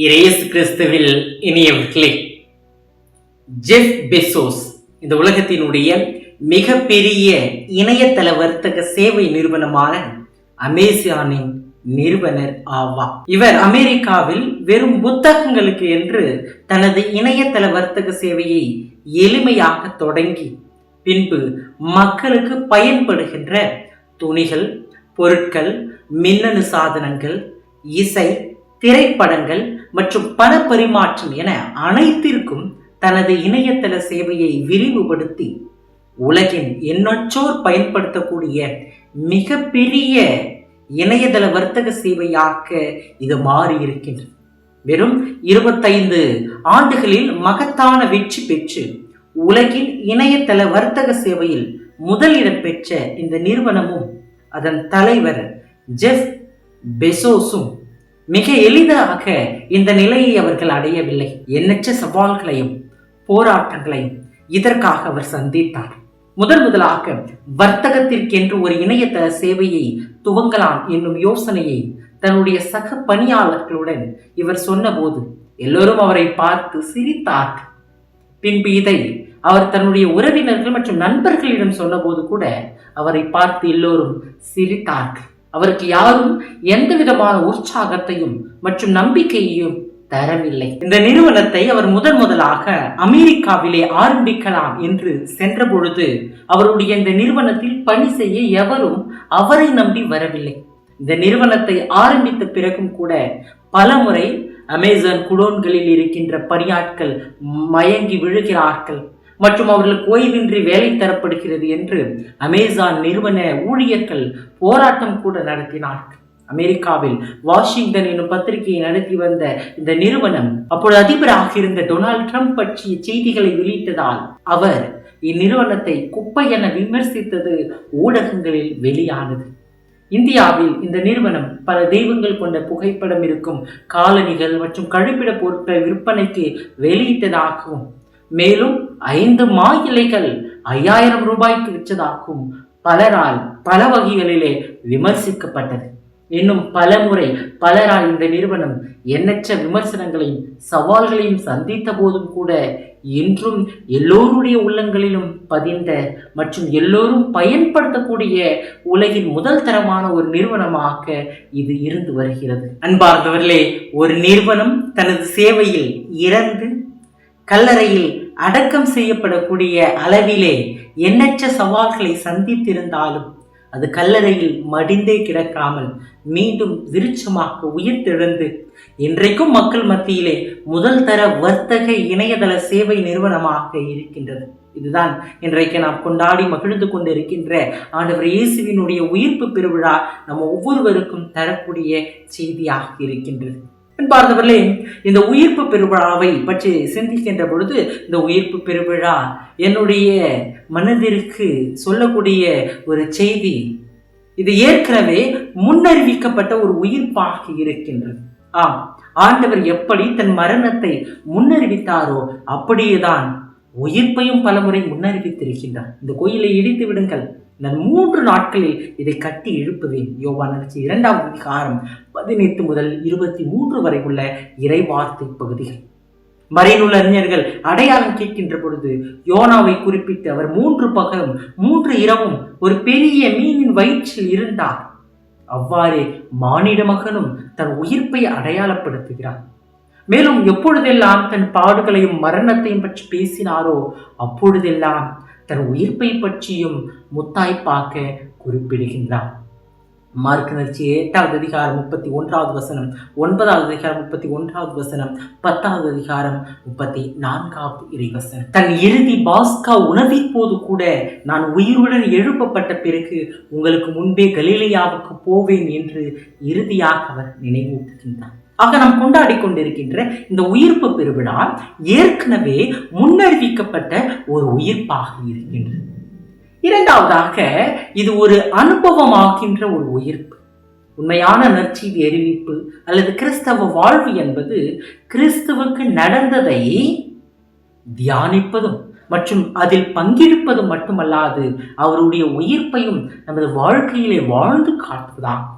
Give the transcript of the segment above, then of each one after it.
இயேசு கிறிஸ்துவில் இனியவர்களே, Jeff Bezos இந்த உலகத்தினுடைய மிகப்பெரிய இணையதள வர்த்தக சேவை நிறுவனமான அமேசானின் நிறுவனர் ஆவார். இவர் அமெரிக்காவில் வெறும் புத்தகங்களுக்கு என்று தனது இணையதள வர்த்தக சேவையை எளிமையாக தொடங்கி பின்பு மக்களுக்கு பயன்படுகின்ற துணிகள், பொருட்கள், மின்னணு சாதனங்கள், இசை, திரைப்படங்கள் மற்றும் பண பரிமாற்றம் என அனைத்திற்கும் தனது இணையதள சேவையை விரிவுபடுத்தி உலகின் எண்ணற்றோர் பயன்படுத்தக்கூடிய மிகப்பெரிய இணையதள வர்த்தக சேவையாக இது மாறி இருக்கின்றது. வெறும் 25 ஆண்டுகளில் மகத்தான வெற்றி பெற்று உலகின் இணையதள வர்த்தக சேவையில் முதலிடம் பெற்ற இந்த நிறுவனமும் அதன் தலைவர் ஜெஃப் பெசோஸும் மிக எளிதாக இந்த நிலையை அவர்கள் அடையவில்லை. எண்ணற்ற சவால்களையும் போராட்டங்களையும் இதற்காக அவர் சந்தித்தார். முதலாக வர்த்தகத்திற்கென்று ஒரு இணையதள சேவையை துவங்கலாம் என்னும் யோசனையை தன்னுடைய சக பணியாளர்களுடன் இவர் சொன்னபோது எல்லோரும் அவரை பார்த்து சிரித்தார். பின்பு இதை அவர் தன்னுடைய உறவினர்கள் மற்றும் நண்பர்களிடம் சொன்னபோது கூட அவரை பார்த்து எல்லோரும் சிரித்தார்கள். அவருக்கு யாரும் எந்த விதமான உற்சாகத்தையும் மற்றும் நம்பிக்கையையும் தரவில்லை. இந்த நிறுவனத்தை அவர் முதலாக அமெரிக்காவிலே ஆரம்பிக்கலாம் என்று சென்ற பொழுது அவருடைய இந்த நிறுவனத்தில் பணி செய்ய எவரும் அவரை நம்பி வரவில்லை. இந்த நிறுவனத்தை ஆரம்பித்த பிறகும் கூட பலமுறை அமேசான் குடோன்களில் இருக்கின்ற பணியாட்கள் மயங்கி விழுகிறார்கள் மற்றும் அவர்களுக்கு ஓய்வின்றி வேலை தரப்படுகிறது என்று அமேசான் நிறுவன ஊழியர்கள் போராட்டம் கூட நடத்தினார்கள். அமெரிக்காவில் வாஷிங்டன் என்னும் பத்திரிகையை நடத்தி வந்த இந்த நிறுவனம் அப்பொழுது அதிபராக இருந்த டொனால்ட் ட்ரம்ப் பற்றிய செய்திகளை வெளியிட்டதால் அவர் இந்நிறுவனத்தை குப்பை என விமர்சித்தது ஊடகங்களில் வெளியானது. இந்தியாவில் இந்த நிறுவனம் பல தெய்வங்கள் கொண்ட புகைப்படம் இருக்கும் காலணிகள் மற்றும் கழிப்பிட பொருட்கள் விற்பனைக்கு வெளியிட்டதாகவும் மேலும் 5 மா இலைகள் 5000 ரூபாய்க்கு விற்றதாகவும் பலரால் பல வகைகளிலே விமர்சிக்கப்பட்டது. இன்னும் பலமுறை பலரால் இந்த நிறுவனம் எண்ணற்ற விமர்சனங்களையும் சவால்களையும் சந்தித்த போதும் கூட இன்றும் எல்லோருடைய உள்ளங்களிலும் பதிந்த மற்றும் எல்லோரும் பயன்படுத்தக்கூடிய உலகின் முதல் தரமான ஒரு நிறுவனமாக இது இருந்து வருகிறது. அன்பார்ந்தவர்களே, ஒரு நிறுவனம் தனது சேவையில் இறந்து கல்லறையில் அடக்கம் செய்யப்படக்கூடிய அளவிலே எண்ணற்ற சவால்களை சந்தித்திருந்தாலும் அது கல்லறையில் மடிந்தே கிடக்காமல் மீண்டும் விருட்சமாக உயிர்த்தெழுந்து இன்றைக்கும் மக்கள் மத்தியிலே முதல் தர வர்த்தக இணையதள சேவை நிறுவனமாக இருக்கின்றது. இதுதான் இன்றைக்கு நாம் கொண்டாடி மகிழ்ந்து கொண்டிருக்கின்ற ஆண்டவர் இயேசுவினுடைய உயிர்ப்பு பெருவிழா நம்ம ஒவ்வொருவருக்கும் தரக்கூடிய செய்தியாக இருக்கின்றது. அன்பார்ந்தவர்களே, இந்த உயிர்ப்பு பெருவிழாவை பற்றி சிந்திக்கின்ற பொழுது இந்த உயிர்ப்பு பெருவிழா என்னுடைய மனதிற்கு சொல்லக்கூடிய ஒரு செய்தி. இது ஏற்கனவே முன்னறிவிக்கப்பட்ட ஒரு உயிர்ப்பாக இருக்கின்றது. ஆண்டவர் எப்படி தன் மரணத்தை முன்னறிவித்தாரோ அப்படியேதான் உயிர்ப்பையும் பலமுறை முன்னறிவித்திருக்கின்றார். இந்த கோயிலை இடித்து விடுங்கள், நான் 3 நாட்களில் இதை கட்டி எழுப்புவேன். யோவான் 2ஆம் அதிகாரம் 18 முதல் 23 வரை உள்ள இறைவார்த்தை பகுதிகள். மறைநூல் அறிஞர்கள் அடையாளம் கேட்கின்ற பொழுது யோனாவை குறிப்பிட்டு அவர் 3 பகலும் 3 இரவும் ஒரு பெரிய மீனின் வயிற்றில் இருந்தார். அவ்வாறே மானிட மகனும் தன் உயிர்ப்பை அடையாளப்படுத்துகிறார். மேலும் எப்பொழுதெல்லாம் தன் பாடுகளையும் மரணத்தையும் பற்றி பேசினாரோ அப்பொழுதெல்லாம் தன் உயிர்ப்பை பற்றியும் முத்தாய்ப்பாக குறிப்பிடுகின்றார். மார்க் நற்செய்தி 8ஆவது அதிகாரம் 31வது வசனம், 9ஆவது அதிகாரம் 31வது வசனம், 10ஆவது அதிகாரம் 34வது இறைவசனம். தன் இறுதி பாஸ்கா உணவிற்போது கூட நான் உயிருடன் எழுப்பப்பட்ட பிறகு உங்களுக்கு முன்பே கலிலேயாவுக்கு போவேன் என்று இறுதியாக அவர் நினைவூட்டுகின்றார். ஆக நாம் கொண்டாடி கொண்டிருக்கின்ற இந்த உயிர்ப்பு பெருவிழா ஏற்கனவே முன்னறிவிக்கப்பட்ட ஒரு உயிர்ப்பாக இருக்கின்றது. இரண்டாவதாக இது ஒரு அனுபவமாகின்ற ஒரு உயிர்ப்பு. உண்மையான நற்செய்தி அறிவிப்பு அல்லது கிறிஸ்தவ வாழ்வு என்பது கிறிஸ்துவுக்கு நடந்ததை தியானிப்பதும் மற்றும் அதில் பங்கெடுப்பதும் மட்டுமல்லாது அவருடைய உயிர்ப்பையும் நமது வாழ்க்கையிலே வாழ்ந்து காட்டுவதாகும்.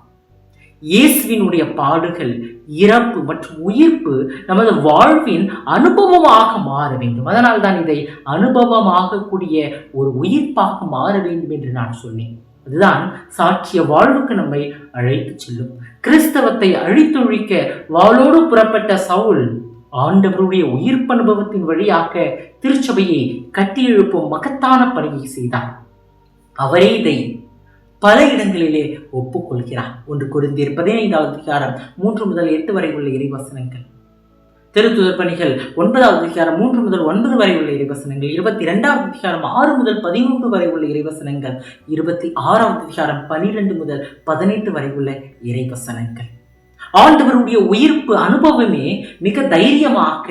இயேசுவினுடைய பாடுகள் இறப்பு மற்றும் உயிர்ப்பு நமது வாழ்வின் அனுபவமாக மாற வேண்டும். அதனால் தான் இதை அனுபவமாகக்கூடிய ஒரு உயிர்ப்பாக மாற வேண்டும் என்று நான் சொன்னேன். அதுதான் சாட்சிய வாழ்வுக்கு நம்மை அழைத்து செல்லும். கிறிஸ்தவத்தை அழித்தொழிக்க வாளோடு புறப்பட்ட சவுல் ஆண்டவருடைய உயிர்ப்பு அனுபவத்தின் வழியாக திருச்சபையை கட்டியெழுப்பும் மகத்தான பணியை செய்தார். அவரே இதை பல இடங்களிலே ஒப்புக்கொள்கிறார். 1 கொரிந்தியர் 15வது அதிகாரம் 3 முதல் 8 வரை உள்ள இறைவசனங்கள், திருத்துதர் பணிகள் 9வது அதிகாரம் 3 முதல் 9 வரை உள்ள இறைவசனங்கள், 22வது அதிகாரம் 6 முதல் 13 வரை உள்ள இறைவசனங்கள், 26வது அதிகாரம் 12 முதல் 18 வரை உள்ள இறைவசனங்கள். ஆண்டவருடைய உயிர்ப்பு அனுபவமே மிக தைரியமாக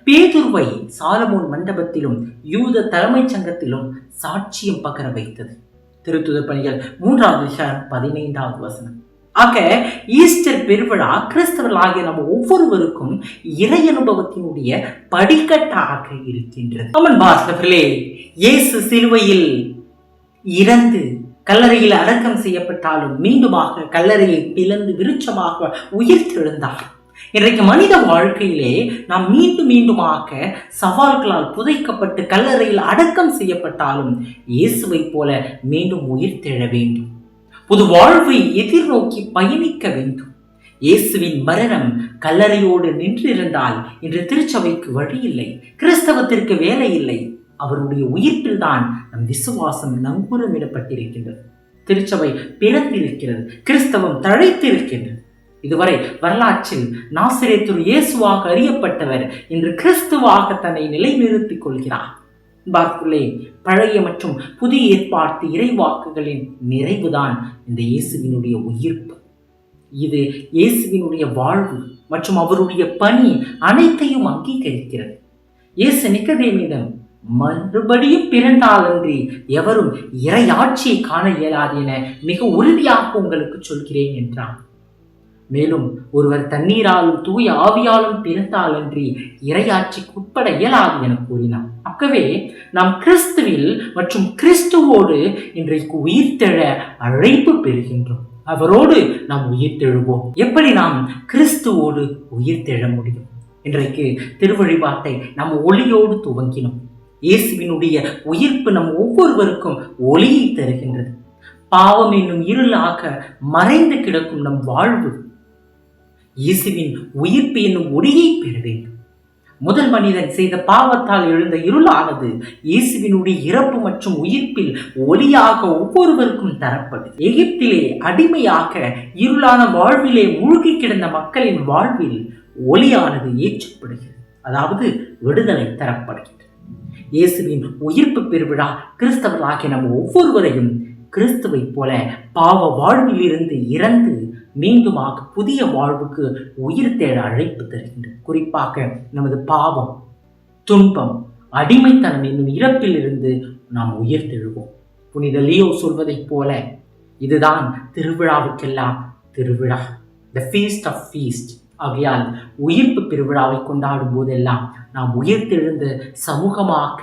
பேதுருவை சாலமோன் மண்டபத்திலும் யூத தலைமைச் சங்கத்திலும் சாட்சியம் பகர வைத்தது. திருத்துதர் பணிகள் 3வது அதிகாரம் 15வது வசனம். ஆக ஈஸ்டர் பெருவிழா கிறிஸ்தவர்களாகிய நம்ம ஒவ்வொருவருக்கும் இறை அனுபவத்தினுடைய படிக்கட்டாக இருக்கின்றது. இயேசு சிலுவையில் இறந்து கல்லறையில் அடக்கம் செய்யப்பட்டாலும் மீண்டுமாக கல்லறையை பிளந்து விருட்சமாக உயிர்த்தெழுந்தார். இன்றைக்கு மனித வாழ்க்கையிலே நாம் மீண்டுமாக சவால்களால் புதைக்கப்பட்டு கல்லறையில் அடக்கம் செய்யப்பட்டாலும் இயேசுவை போல மீண்டும் உயிர்த்தெழ வேண்டும். புது வாழ்வை எதிர்நோக்கி பயணிக்க வேண்டும். இயேசுவின் மரணம் கல்லறையோடு நின்றிருந்தால் இன்று திருச்சபைக்கு வழி இல்லை, கிறிஸ்தவத்திற்கு வேலை இல்லை. அவருடைய உயிர்ப்பில் தான் நம் விசுவாசம் நங்கூரமிடப்பட்டிருக்கின்றது. திருச்சபை பிறந்திருக்கிறது, கிறிஸ்தவம் தழைத்திருக்கின்றது. இதுவரை வரலாற்றில் நாசரேத்து இயேசுவாக அறியப்பட்டவர் இன்று கிறிஸ்துவாக தன்னை நிலைநிறுத்திக் கொள்கிறார். பழைய மற்றும் புதிய ஏற்பாட்டு இறைவாக்குகளின் நிறைவுதான் இந்த இயேசுவினுடைய உயிர்ப்பு. இது இயேசுவினுடைய வாழ்வு மற்றும் அவருடைய பணி அனைத்தையும் அங்கீகரிக்கிறது. இயேசு நிக்கதேமிடம் மறுபடியும் பிறந்தாலன்றி எவரும் இறையாட்சியை காண இயலாது என மிக உறுதியாக உங்களுக்கு சொல்கிறேன் என்றான். மேலும் ஒருவர் தண்ணீராலும் தூய ஆவியாலும் பிறந்தாலன்றி இறையாட்சிக்கு உட்பட இயலாது என கூறினார். ஆகவே நாம் கிறிஸ்துவில் மற்றும் கிறிஸ்துவோடு இன்றைக்கு உயிர்த்தெழ அழைப்பு பெறுகின்றோம். அவரோடு நாம் உயிர்த்தெழுவோம். எப்படி நாம் கிறிஸ்துவோடு உயிர்த்தெழ முடியும்? இன்றைக்கு திருவழிபாட்டை நாம் ஒளியோடு துவங்கினோம். இயேசுவினுடைய உயிர்ப்பு நம் ஒவ்வொருவருக்கும் ஒளியை தருகின்றது. பாவம் என்னும் இருளாக மறைந்து கிடக்கும் நம் வாழ்வு இயேசுவின் உயிர்ப்பு என்னும் ஒளியை பெற வேண்டும். முதல் மனிதன் செய்த பாவத்தால் எழுந்த இருளானது இயேசுவினுடைய இறப்பு மற்றும் உயிர்ப்பில் ஒளியாக ஒவ்வொருவருக்கும் தரப்படும். எகிப்திலே அடிமையாக இருளான வாழ்விலே மூழ்கி கிடந்த மக்களின் வாழ்வில் ஒளியானது ஏற்றப்படுகிறது, அதாவது விடுதலை தரப்படுகிறது. இயேசுவின் உயிர்ப்பு பெருவிழா கிறிஸ்தவர்களாகிய நம் ஒவ்வொருவரையும் கிறிஸ்துவை போல பாவ வாழ்வில் இருந்து இறந்து மீண்டுமாக புதிய வாழ்வுக்கு உயிர் தேட அழைப்பு தருகின்றது. குறிப்பாக நமது பாவம், துன்பம், அடிமைத்தனம் என்னும் இறப்பில் இருந்து நாம் உயிர் தெழுவோம். புனித லியோ சொல்வதைப் போல இதுதான் திருவிழாவுக்கெல்லாம் திருவிழா, த ஃபீஸ்ட் ஆஃப் ஃபீஸ்ட். ஆகையால் உயிர்ப்பு பெருவிழாவை கொண்டாடும் போதெல்லாம் நாம் உயிர்த்தெழுந்த சமூகமாக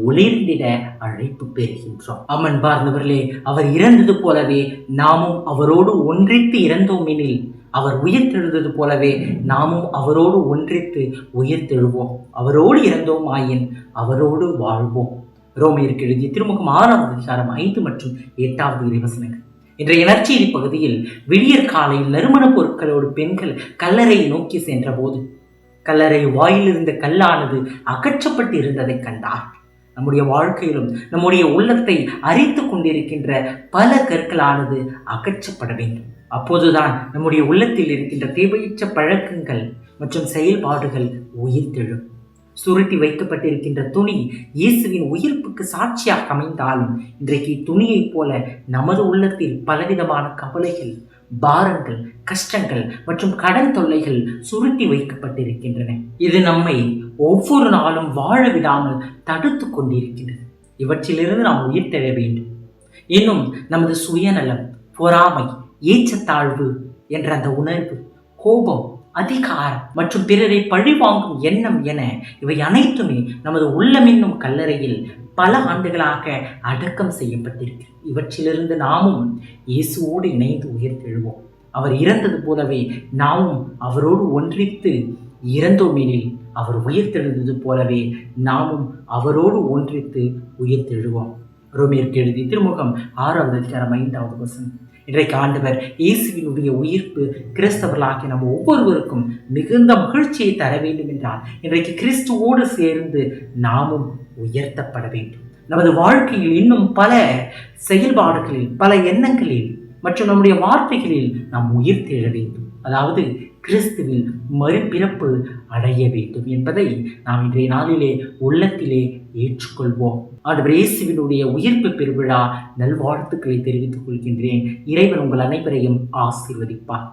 ஒளிர்ந்திட அழைப்பு பெறுகின்றோம். அன்பர்களே, அவர் இறந்தது போலவே நாமும் அவரோடு ஒன்றித்து இறந்தோம் எனில் அவர் உயிர்த்தெழுந்தது போலவே நாமும் அவரோடு ஒன்றித்து உயிர்த்தெழுவோம். அவரோடு இறந்தோம் ஆயின் அவரோடு வாழ்வோம். ரோமையருக்கு எழுதிய திருமுகம் 6வது அதிகாரம் 5 மற்றும் 8வது இறைவசனங்கள். இன்றைய நற்செய்தி பகுதியில் விடியற் காலையில் நறுமண பொருட்களோடு பெண்கள் கல்லறை நோக்கி சென்ற போது கல்லறை வாயில் இருந்த கல்லானது அகற்றப்பட்டு இருந்ததை கண்டார். நம்முடைய வாழ்க்கையிலும் நம்முடைய உள்ளத்தை அரித்து கொண்டிருக்கின்ற பல கற்களானது அகற்றப்பட வேண்டும். அப்போதுதான் நம்முடைய உள்ளத்தில் இருக்கின்ற தேவையற்ற பழக்கங்கள் மற்றும் செயல்பாடுகள் உயிர்த்தெழும். சுருட்டி வைக்கப்பட்டிருக்கின்ற துணி இயேசுவின் உயிர்ப்புக்கு சாட்சியாக அமைந்தாலும் இன்றைக்கு துணியைப் போல நமது உள்ளத்தில் பலவிதமான கவலைகள், பாரங்கள், கஷ்டங்கள் மற்றும் கடன் தொல்லைகள் சுருட்டி வைக்கப்பட்டிருக்கின்றன. இது நம்மை ஒவ்வொரு நாளும் வாழ விடாமல் தடுத்து கொண்டிருக்கின்றது. இவற்றிலிருந்து நாம் உயிர்த்தெழ வேண்டும். இன்னும் நமது சுயநலம், பொறாமை, ஏற்றத்தாழ்வு என்ற அந்த உணர்வு, கோபம், அதிகாரம் மற்றும் பிறரை பழிவாங்கும் எண்ணம் என இவை அனைத்துமே நமது உள்ளம் என்னும் கல்லறையில் பல ஆண்டுகளாக அடக்கம் செய்யப்பட்டிருக்கிறது. இவற்றிலிருந்து நாமும் இயேசுவோடு இணைந்து உயிர்த்தெழுவோம். அவர் இறந்தது போலவே நாமும் அவரோடு ஒன்றித்து இறந்தோமெனில் அவர் உயிர்த்தெழுந்தது போலவே நாமும் அவரோடு ஒன்றித்து உயிர்த்தெழுவோம். ரோமியருக்கு எழுதி திருமுகம் 6வது அதிகாரம் 5வது வசனம். இன்றைக்கு ஆண்டவர் இயேசுவினுடைய உயிர்ப்பு கிறிஸ்தவர்களாகிய நம்ம ஒவ்வொருவருக்கும் மிகுந்த மகிழ்ச்சியை தர வேண்டும் என்றால் இன்றைக்கு கிறிஸ்துவோடு சேர்ந்து நாமும் உயர்த்தப்பட வேண்டும். நமது வாழ்க்கையில் இன்னும் பல செயல்பாடுகளில், பல எண்ணங்களில் மற்றும் நம்முடைய வார்த்தைகளில் நாம் உயிர்த்தெழ வேண்டும். அதாவது கிறிஸ்துவில் மறுபிறப்பு அடைய வேண்டும் என்பதை நாம் இன்றைய நாளிலே உள்ளத்திலே ஏற்றுக்கொள்வோம். ஆண்டவர் இயேசுவினுடைய உயிர்ப்பு பெருவிழா நல்வாழ்த்துக்களை தெரிவித்துக் கொள்கின்றேன். இறைவன் உங்கள் அனைவரையும் ஆசீர்வதிப்பார்.